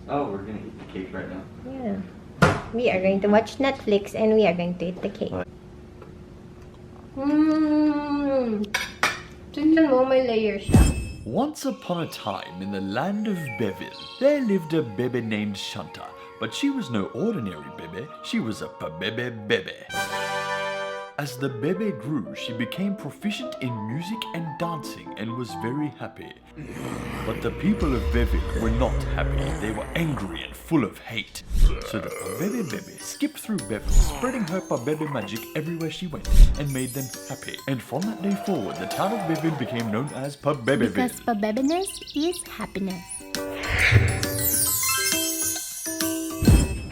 Oh, we're gonna eat the cake right now. Yeah. We are going to watch Netflix and we are going to eat the cake. Tingnan mo, may layer siya. Once upon a time in the land of Beville, there lived a Bebe named Shanta. But she was no ordinary Bebe, she was a Bebe Bebe. As the Bebe grew, she became proficient in music and dancing and was very happy. But the people of Beville were not happy, they were angry and full of hate. So the Bebe Bebe skipped through Beville, spreading her Bebe magic everywhere she went and made them happy. And from that day forward, the town of Beville became known as Bebeville. Because pabebiness is happiness.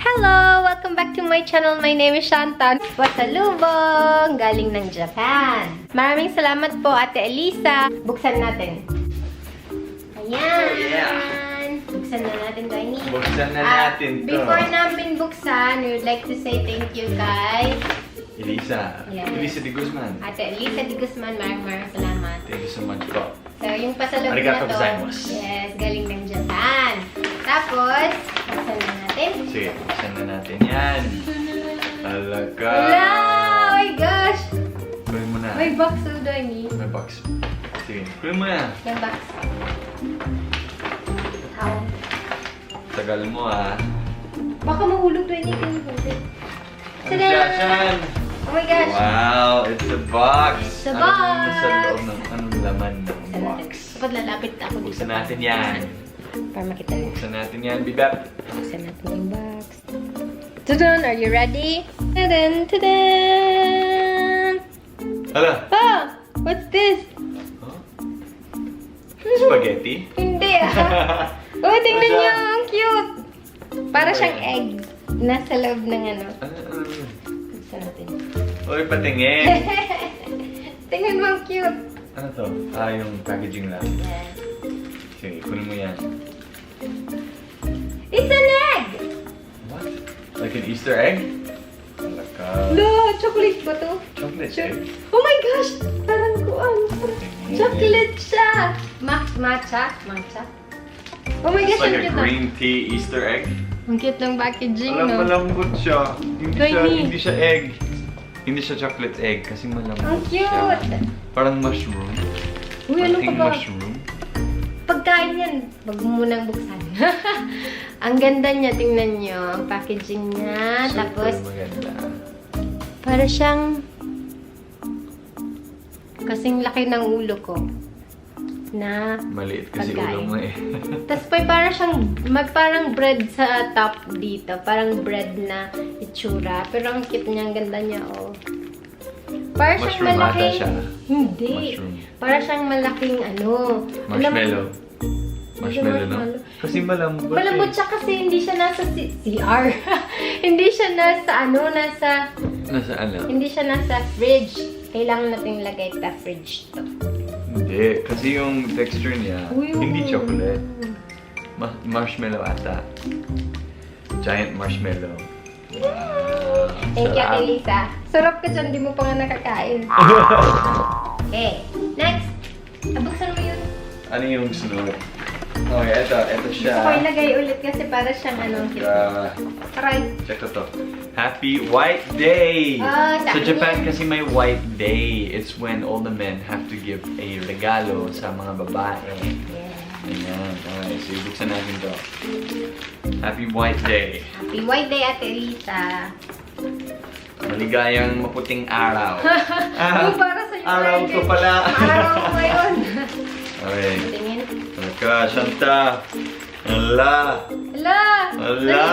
Hello! Welcome back to my channel. My name is Shanta. Pasalubong! Galing ng Japan. Maraming salamat po, Ate Elisa. Buksan natin. Ayan! Oh, yeah. Buksan na natin to. Buksan na natin to. Before namin buksan, we would like to say thank you kay Elisa. Yes. Elisa de Guzman. Ate Elisa de Guzman. Maraming salamat. Thank you so much po. So, yung pasalubong Arigato na to, gozaimasu. yes, galing ng Japan. Tapos, buksan na natin. Sige, buksan na natin yan. Talaga. Wala! Oh my gosh! Kunin mo na. May box o Dani. May box. Sige, kunin mo na. Yung box. How? Tagal mo ah. Baka mahulog Dani. Pinuhulog. Ano siya? Siyan? Oh my gosh! Wow, it's a box. It's a Ano box. sa loob ng anong laman ng Buksan natin. box? Kapag lalapit ako dito. Buksan natin yan. Para makita niyo. Buksan natin yan, bibap. Buksan natin yung box. Tudun! Are you ready? Tudun! Tudun! Hala. Ah! What's this? Huh? Spaghetti? Hindi ah! Oh, tingnan niyo! Ang cute! Para siyang egg. Nasa loob ng ano. Ano yun? Buksan natin. Uy, patingin. Tingnan mo, ang cute! Ano to? Ah, yung packaging lang. Yes. Sige, kunin mo yan. It's an egg! What? Like an Easter egg? Talaga. No! Chocolate ba to? Chocolate egg? Oh my gosh! Parang kuan. Tingin. Chocolate siya! Matcha? Matcha? Oh my It's gosh, like ang a cute green tea Easter egg. Ang cute ng packaging, Alam, no? malambot siya. Tiny. Hindi siya egg. Hindi siya chocolate egg kasi malambot Ang siya. cute! Parang mushroom. Uy, ano ka Parang ba? mushroom. Pagkain yan, wag mo munang buksan. Ang ganda niya, tingnan niyo. Ang packaging niya. Super Tapos, maganda. para siyang kasing laki ng ulo ko. Na Maliit kasi pagkain. ulo mo eh. Tapos parang siyang, parang bread sa top dito. Parang bread na itsura. Pero ang cute niya, ang ganda niya, oh. Para siyang Mushroom ata malaking... siya. Hindi. Mushroom. Para siyang malaking ano. Marshmallow. Marshmallow. Marshmallow, no? Kasi malambot Malambot eh. siya kasi hindi siya nasa CR. Hindi siya nasa ano, Nasa ano? hindi siya nasa fridge. Kailangan nating lagay sa fridge to. Hindi. Kasi yung texture niya, Uy, hindi chocolate. Marshmallow ata. Giant marshmallow. Wow. Thank you, Sarap. Ate Lisa. Sarap ka dyan, di mo pa nga nakakain. Okay, next. Buksan mo yun. Ano yung sunod? Okay, ito siya. Gusto ko ilagay ulit kasi para siyang ano. Try. Check ko to. Happy White Day! Ah, Sa dami. Japan kasi may White Day. It's when all the men have to give a regalo sa mga babae. Yeah. Ayan. Okay, so ibuksan natin to. Happy White Day. Happy White Day, Ate Lisa. Maligayang maputing araw. Oh, para sa'yo. Araw ko pala. Araw ko ngayon. Okay. Tingin. Teka, Shanta. Hala. Hala! Hala!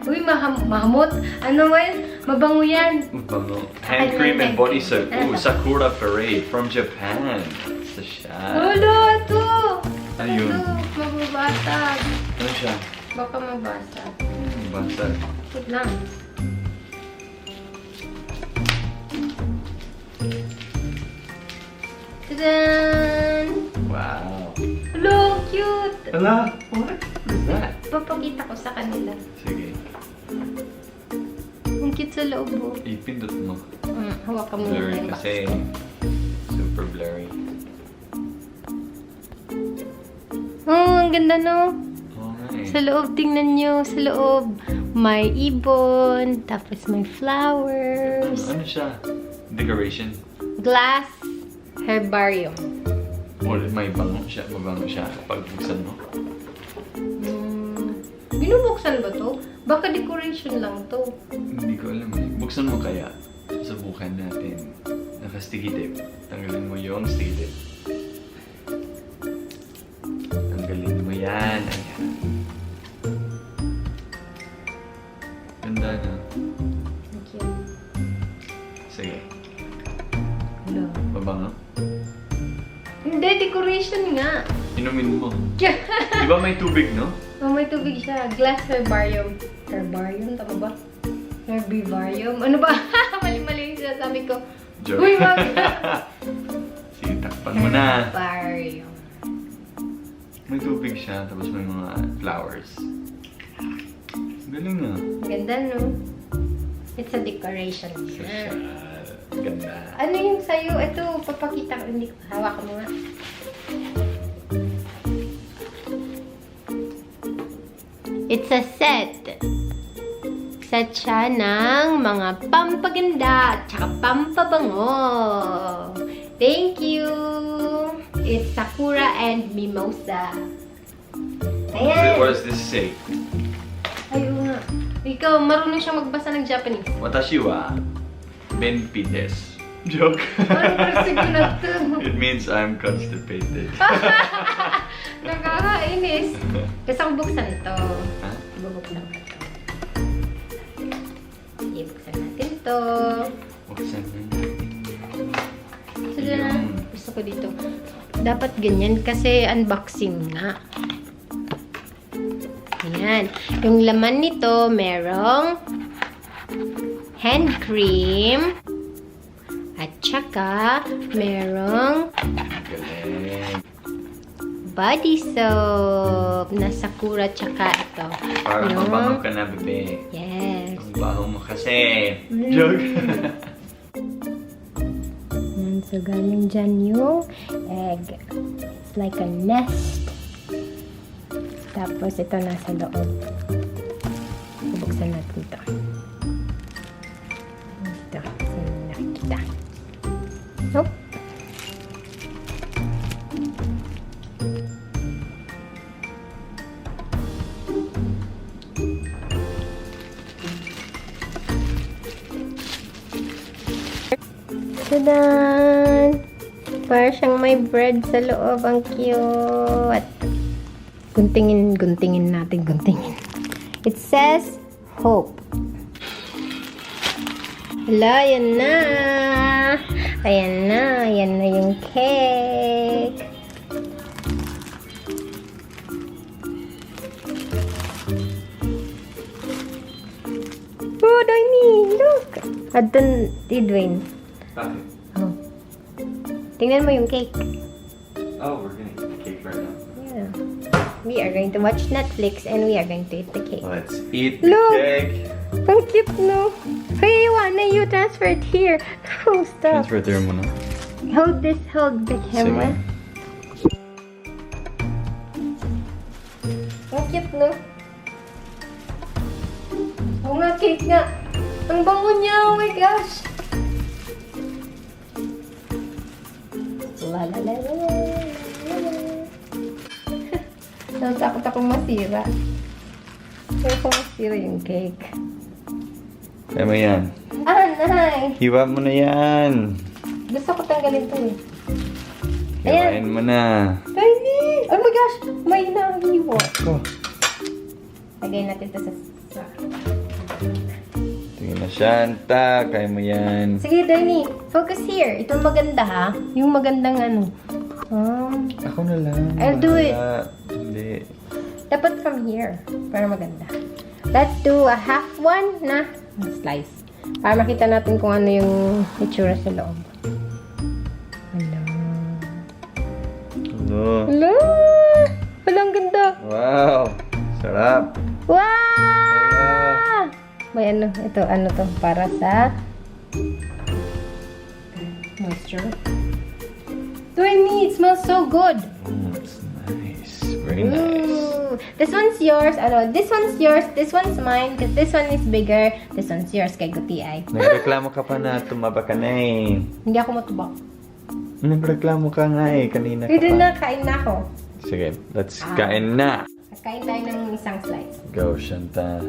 Uy, mahamot. Ano man? Mabango yan. Mabango. Hand cream and body soap. Ooh, Sakura Parade from Japan. Ito siya. Hala, ito! Ano yun? Ito, mababasag. Ano siya? Baka mabasag. Basag. Wait lang. Tadaan! Wow. Hala, cute! Hala, what is that? Papakita ko sa kanila. Sige. Ang cute sa loob mo. Ipindot mo. Hawakan mo Blurry yung box kasi. ko. Super blurry. Oh, ang ganda no? Oo nga eh. sa loob, tingnan nyo, sa loob. May ibon, tapos may flowers. Ano siya? Decoration? Glass herbarium. Or may bango siya? Mabango siya pag buksan mo? Binubuksan ba to? Baka decoration lang to. Hindi ko alam eh. Buksan mo kaya. Subukan natin. Naka-sticky tape. Tanggalin mo yung sticky tape. Tanggalin mo yan. Ayan. Ganda na. Thank you. Sige. Hello. Mabango? Hindi, decoration nga. Inumin mo. Di ba may tubig, no? Oh, may tubig siya. Glass herbarium. Herbarium? Tama ba? Herbivarium? Ano ba? Mali-mali yung sinasabi ko. Joke. Uy, wag! Sige, takpan mo na. Herbarium. May tubig siya, tapos may mga flowers. Galing ah. Ganda, no? It's a decoration. Social. Ganda. Ano yung sa'yo? Ito, papakita ko. Hindi ko. Hawakan mo nga. It's a set. Set siya ng mga pampaganda at saka pampabango. Thank you! It's Sakura and Mimosa. Ayan! What does this say? Ayaw nga. Ikaw, marunong siya magbasa ng Japanese. Watashi wa benpi desu. Joke. Parang persig ko na to. It means I'm constipated. Nakakainis. Gusto kong buksan to. Ha? Bubuksan ko to. Ibuksan natin to. Buksan na. So, gusto ko dito. Dapat ganyan kasi unboxing nga. Ayan. Yung laman nito, merong hand cream. At saka, merong Galing. body soap na Sakura tsaka ito. Para Yung- mabango ka na, bebe. Yes. Ang baho mo kasi. Joke. So, galing dyan yung egg. It's like a nest. Tapos, ito nasa loob. Bubuksan natin ito. Ito. So, nakikita. Nope. Tadan! Para siyang may bread sa loob. Ang cute! Guntingin natin. Guntingin. It says, hope. Hala, yan na! Ayan na. Yan na yung cake. Oh, Doiny! Look! Adun, Edwin. Bakit? Oh. Tingnan mo yung cake. Oh, we're gonna eat the cake right now. Yeah. We are going to watch Netflix and we are going to eat the cake. Let's eat the Look! cake. Ang cute, no? Hey, Iwana, you transfer it here. No, stop. Transfer there muna. Hold this, hold the camera. Ang cute, no? Oo nga, cake nga. Ang bango niya, oh my gosh. La la la la la la. Natakot akong masira. Kaya kung masira yung cake. Kaya mo yan. Ah, nay! Hiwa mo na yan. Gusto ko tanggalin to eh. Hiwain mo na. Tiny! Oh my gosh! May nahiwa. Oh. Lagay natin to sa... Tingin na, Shanta. Kaya mo yan. Sige, Danny. Focus here. Itong maganda ha. Yung magandang ano. Ako na lang. I'll do it. Hindi. Dapat from here. Para maganda. Let's do a half one na slice. Para makita natin kung ano yung itsura sa loob. Hello. Hello. Hello! Walang ganda. Wow. Sarap. Wow! May ano, ito, ano to, para sa moisture. Tiny, it smells so good. It's nice. Very nice. This one's yours. Ano, this one's yours. This one's mine. Because this one is bigger. This one's yours kay Guti ay. Nagreklamo ka pa na tumaba ka na eh. Hindi ako matubak. Nagreklamo ka nga eh, kanina ka Pwede pa. na, kain na ako. Sige, let's kain na. Kain tayo ng isang slice. Go, Shanta.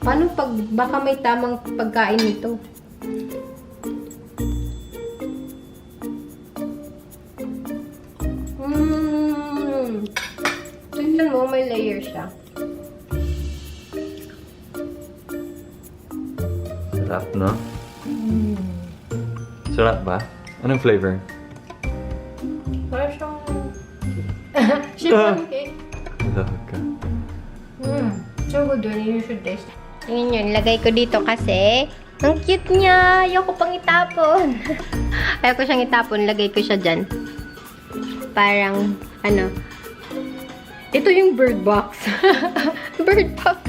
Paano pag baka may tamang pagkain nito? Tingnan mo, may layer siya. Sarap, no? Sarap ba? Anong flavor? Parang siyang... chiffon cake. Love ka. So good one. You should taste. Tingnan yun. Lagay ko dito kasi ang cute niya. Ayoko pang itapon. Ayoko siyang itapon. Lagay ko siya dyan. Parang, ano. Ito yung bird box. Bird box.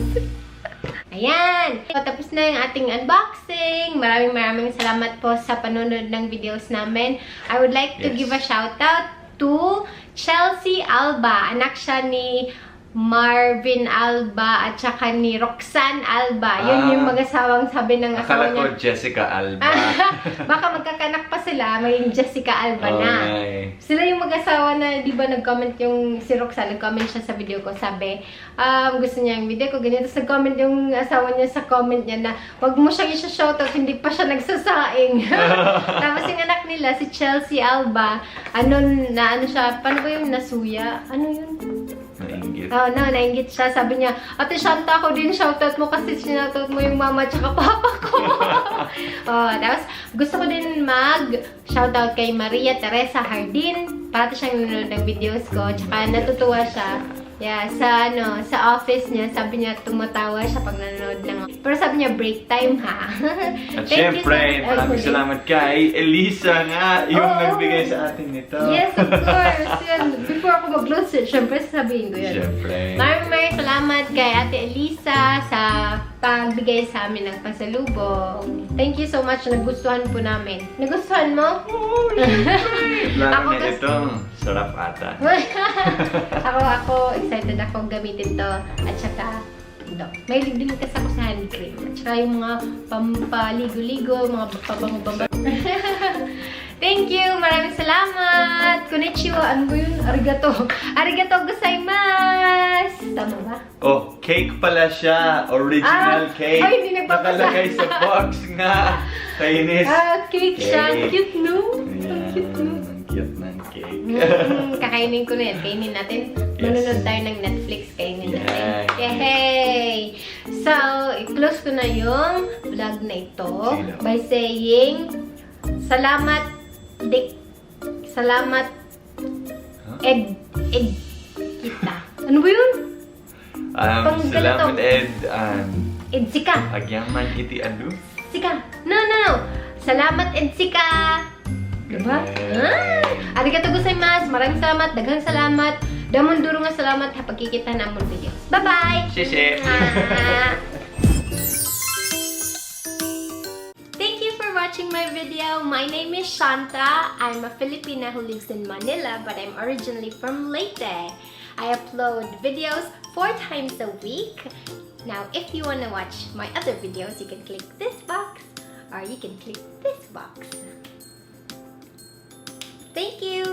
Ayan! So, tapos na yung ating unboxing. Maraming salamat po sa panonood ng videos namin. I would like to give a shout out to Chelsea Alba. Anak siya ni Marvin Alba at saka ni Roxanne Alba. Yun yung mag-asawang sabi ng asawa Akala ko niya. Jessica Alba. Baka magkakanak pa sila, maging Jessica Alba na. Okay. Sila yung mag-asawa na, di ba, nag-comment yung si Roxanne, nag-comment siya sa video ko, sabi, gusto niya yung video ko, ganyan. Tapos nag-comment yung asawa niya sa comment niya na, wag mo siyang isa-shoutout, hindi pa siya nagsasaing. Tapos yung anak nila, si Chelsea Alba, ano siya, paano ba yung nasuya? Ano yun? Nainggit. Nainggit siya. Sabi niya, Ate Shanta, ako din shoutout mo kasi sinoutout mo yung mama at saka papa ko. Tapos, gusto ko din mag-shoutout kay Maria Teresa Hardin. Parati siyang nanonood ng videos ko. Tsaka natutuwa siya. Yeah, sa office niya, sabi niya tumatawa siya pag nanonood ng... Pero sabi niya, break time ha. At syempre, maraming salamat kay Elisa nga, yung nagbigay sa atin nito. Yes, of course. Yun. Before ako mag-close it, syempre sasabihin ko yun. Syempre. Maraming salamat kay Ate Elisa sa pagbigay sa amin ng pasalubong. Thank you so much. Nagustuhan po namin. Nagustuhan mo? Oh, syempre. Lalo Ako na ito. Sarap ata. ako excited ako gamitin to. At saka, may din kasi ako sa hand cream. At saka yung mga pampaligo-ligo, mga pabango-bango. Thank you! Maraming salamat! Konnichiwa! Ano ba yun? Arigato! Arigato gozaimasu! Tama ba? Oh, cake pala siya. Original cake. Ay, hindi nagbabasa. Nakalagay sa box nga. Kainis. Cake siya. Cake. Cute, no? Ayan. Cute, no? Ang cute ng cake. Kakainin ko na yan. Kainin natin. Yes. Manunod tayo ng Netflix. Kainin natin. Yay. Yay! So, i-close ko na yung vlog na ito Sige. by saying, salamat, Dick. Salamat, Ed kita. Ano ba yun? Pang Salamat ganito. Ed. Ed Sika. Agyaman iti adu. Sika. No. Salamat, Ed Sika. Diba? Arigato gozaimasu. Maraming salamat. Daghang salamat. Damon duro nga salamat ha pagkikita na among videos. Bye-bye! Sheshe. Thank you for watching my video. My name is Shanta. I'm a Filipina who lives in Manila, but I'm originally from Leyte. I upload videos 4 times a week. Now, if you want to watch my other videos, you can click this box or you can click this box. Thank you!